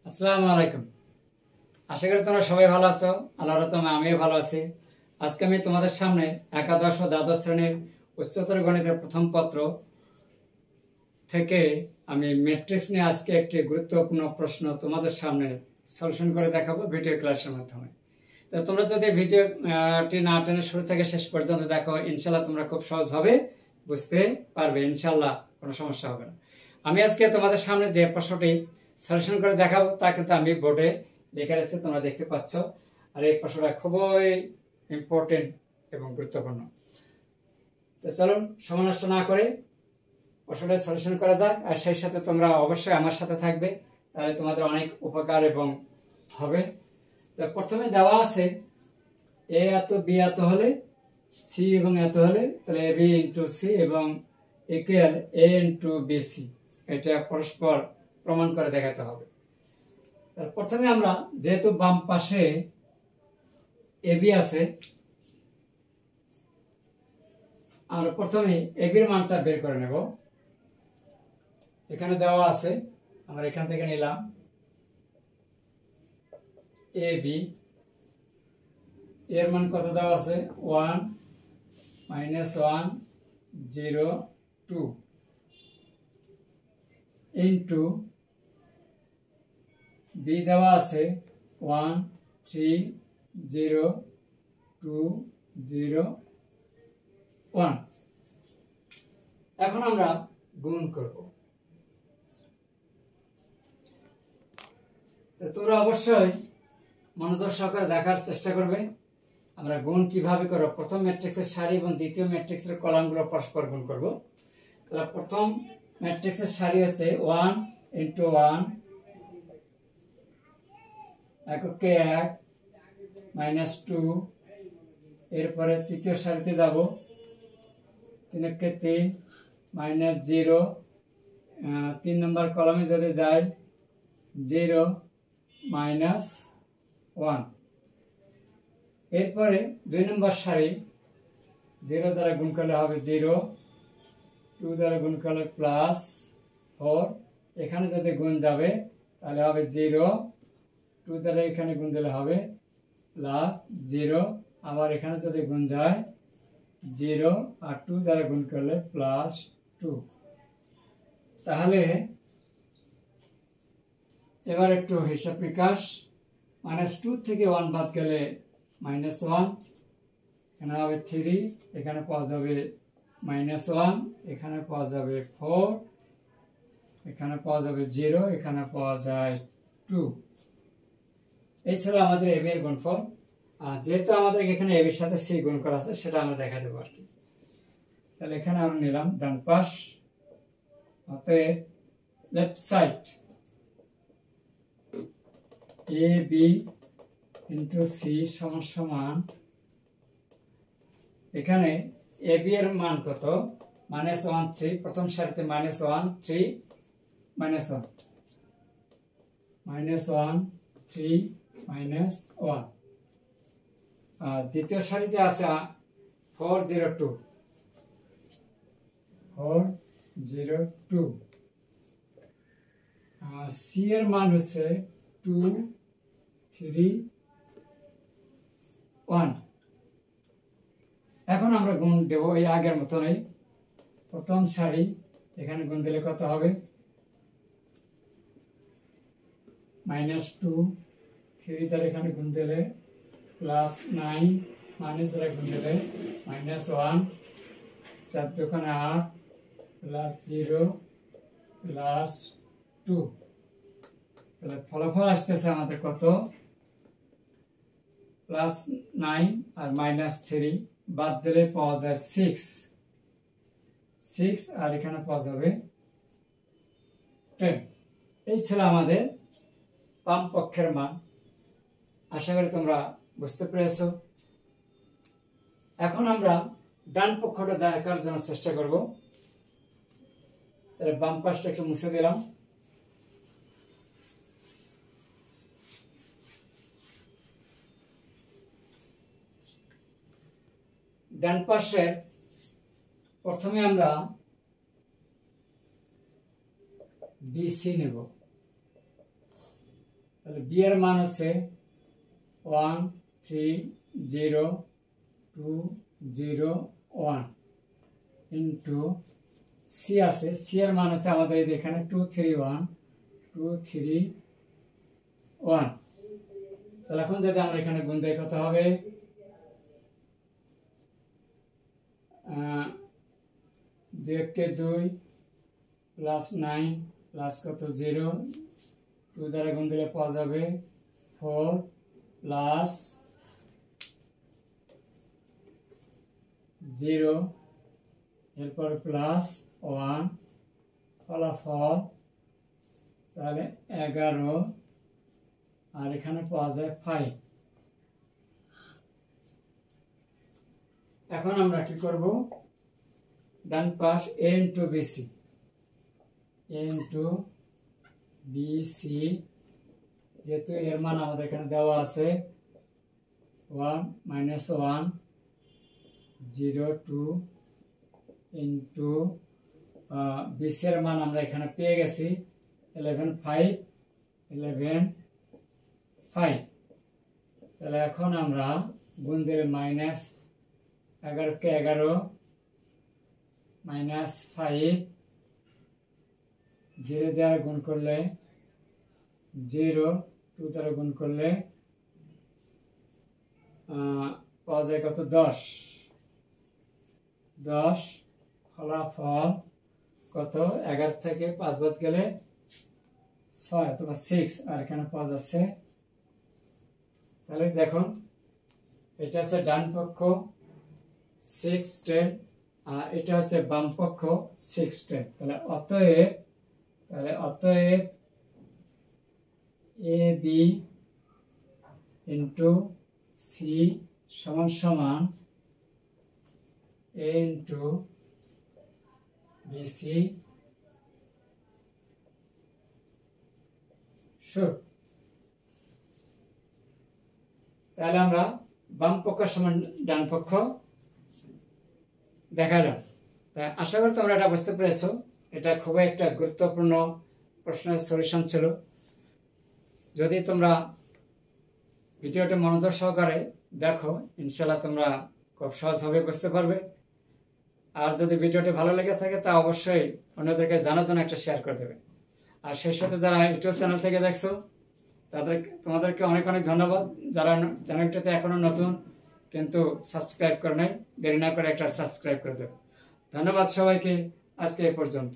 আসসালামু আলাইকুম। আশা করি তোমরা সবাই ভালো আছো। আল্লাহর রহমতে আমিও ভালো আছি। আজকে আমি তোমাদের সামনে একাদশ ও দ্বাদশ শ্রেণীর উচ্চতর গণিতের প্রথম পত্র থেকে আমি ম্যাট্রিক্স নিয়ে আজকে একটি গুরুত্বপূর্ণ প্রশ্ন তোমাদের সামনে সলিউশন করে দেখাবো ভিডিও ক্লাসের মাধ্যমে। তো তোমরা যদি ভিডিওটি না টেনে শুরু থেকে শেষ পর্যন্ত দেখো, ইনশাল্লাহ তোমরা খুব সহজভাবে বুঝতে পারবে। ইনশাল্লাহ কোনো সমস্যা হবে না। আমি আজকে তোমাদের সামনে যে প্রশ্নটি সলিউশন করে দেখাবো তা কিন্তু আমি বোর্ডে লিখে রেখেছি, তোমরা দেখতে পাচ্ছ। আর এই প্রশ্নটা খুবই ইম্পর্টেন্ট এবং গুরুত্বপূর্ণ। তো চলুন সময় নষ্ট না করে প্রশ্নটা সলিউশন করা যাক। আর সেই সাথে তোমরা অবশ্যই আমার সাথে থাকবে, তাহলে তোমাদের অনেক উপকার এবং হবে। তো প্রথমে দেওয়া আছে এ এত বি এত হলে সি এবং এত হলে, তাহলে এ বি ইন্টু সি এবং ইকুয়াল এ ইন্টু বি সি, এটা পরস্পর প্রমাণ করে দেখাতে হবে। প্রথমে আমরা যেহেতু বাম পাশে এ বি আছে, আমরা প্রথমে এ বির মানটা বের করে নেব। এখানে দেওয়া আছে, আমরা এখান থেকে নিলাম এ বি, এর মান কত দেওয়া আছে 1 -1 0 2 ইন্টু বি দেওয়া আছে 1 3 0 2 0 1। এখন আমরা গুণ করব। তোমরা অবশ্যই মনোযোগ সহকারে দেখার চেষ্টা করবে আমরা গুণ কিভাবে করব। প্রথম ম্যাট্রিক্সের সারি এবং দ্বিতীয় ম্যাট্রিক্সের কলামগুলো পরস্পর গুণ করব। তাহলে প্রথম ম্যাট্রিক্সের সারি আছে 1 × 1 এককে 1 -2, এরপরে তৃতীয় সারিতে যাব 3 × 3 -0, 3 নম্বর কলামে যদি যাই 0 -1, এরপরে 2 নম্বর সারি 0 দ্বারা গুণ করলে হবে 0, 2 দ্বারা গুণ করলে +4, এখানে যদি গুণ যাবে তাহলে হবে 0, 2 দ্বারা এখানে গুণ দিলে হবে +0, আবার এখানে যদি গুণ যায় 0 আর 2 দ্বারা গুণ করলে +2। তাহলে এবার একটু হিসাব নিকাশ। -2 থেকে 1 বাদ গেলে -1, এখানে হবে 3, এখানে পাওয়া যাবে -1, এখানে পাওয়া যাবে 4, এখানে পাওয়া যাবে 0, এখানে পাওয়া যায় 2। এই ছিল আমাদের এবি এর গুণফল। আর যেহেতু আমাদের এখানে এবির সাথে সি গুণ করা আছে, সেটা আমরা দেখা দেবো আর কি। তাহলে এখানে আমরা নিলাম ডান পাশ, অতএব left side A B into C সমান এখানে এ বি এর মান কত -1 3, প্রথম সারিতে -1 3 -1 -1 3 -1, আর দ্বিতীয় সারিতে আছে 4 0 2 4 0 2, সি এর মান হচ্ছে 2 3 1। এখন আমরা গুণ দেব এই আগের মতনই। প্রথম সারি এখানে গুণ দিলে কত হবে -2, 3 দ্বারা এখানে গুণ দিলে +9, মাইনাস দ্বারা গুণ দিলে -1, 4 দুগুণে 8 +0 +2। তাহলে ফলাফল আসতেছে আমাদের কত +9 আর -3 বাদ দিলে পাওয়া যায় 6, আর এখানে পাওয়া যাবে 10। এই ছিল আমাদের বাম পক্ষের মান। আশা করি তোমরা বুঝতে পেরেছো। এখন আমরা ডান পক্ষটা দেখার জন্য চেষ্টা করব। তাহলে বাম পাশটা একটু মুছে দিলাম। ডান পাশে প্রথমে আমরা বিসি নেব। তাহলে বি এর মান হচ্ছে 1 3 0 2 0 1 ইন্টু সি আছে, সি এর মান হচ্ছে আমাদের এখানে 2 3 1 2 3 1। তাহলে এখন যদি আমরা এখানে গুণ দেই কত হবে, 2 কে 2 প্লাস 9 প্লাস কত 0, 2 দ্বারা গুণ দিলে পাওয়া যাবে 4 প্লাস 0 এরপর প্লাস 1 ফলাফল তাহলে 11 আর এখানে পাওয়া যায় 5। এখন আমরা কি করব, ডান পাশ a into BC, a into BC, যেহেতু এর মান আমাদের এখানে দেওয়া আছে 1 মাইনাস 1 0 2 ইন্টু বিসি এর মান আমরা এখানে পেয়ে গেছি 11 5 11 5। তাহলে এখন আমরা গুণ দিলে মাইনাস 11 কে 11 মাইনাস 5 0 দ্বারা গুণ করলে 0 2 দ্বারা গুণ করলে পাওয়া যায় কত 10 10। ফলাফল কত, 11 থেকে 5 বাদ গেলে 6 অথবা 6, আর এখানে পাওয়া যাচ্ছে। তাহলে দেখুন এটা হচ্ছে ডান পক্ষ 610 আর এটা হচ্ছে বাম পক্ষ 610। তাহলে অতএব এ বি ইন্টু সি সমান সমান এ ইন্টু বিসি শুট। তাহলে আমরা বাম পক্ষ সমান ডান পক্ষ দেখালাম। তাই আশা করি তোমরা এটা বুঝতে পেরেছো। এটা খুবই একটা গুরুত্বপূর্ণ প্রশ্নের সলিউশন ছিল। যদি তোমরা ভিডিওটা মনোযোগ সহকারে দেখো, ইনশাল্লাহ তোমরা খুব সহজভাবে বুঝতে পারবে। আর যদি ভিডিওটি ভালো লেগে থাকে তা অবশ্যই অন্যদেরকে জানার জন্য একটা শেয়ার করে দেবে। আর সেই সাথে যারা ইউটিউব চ্যানেল থেকে দেখছো তোমাদেরকে অনেক অনেক ধন্যবাদ। যারা চ্যানেলটাতে এখনো নতুন কিন্তু সাবস্ক্রাইব করে নাই, দেরি না করে একটা সাবস্ক্রাইব করে দেবে। ধন্যবাদ সবাইকে, আজকে এই পর্যন্ত।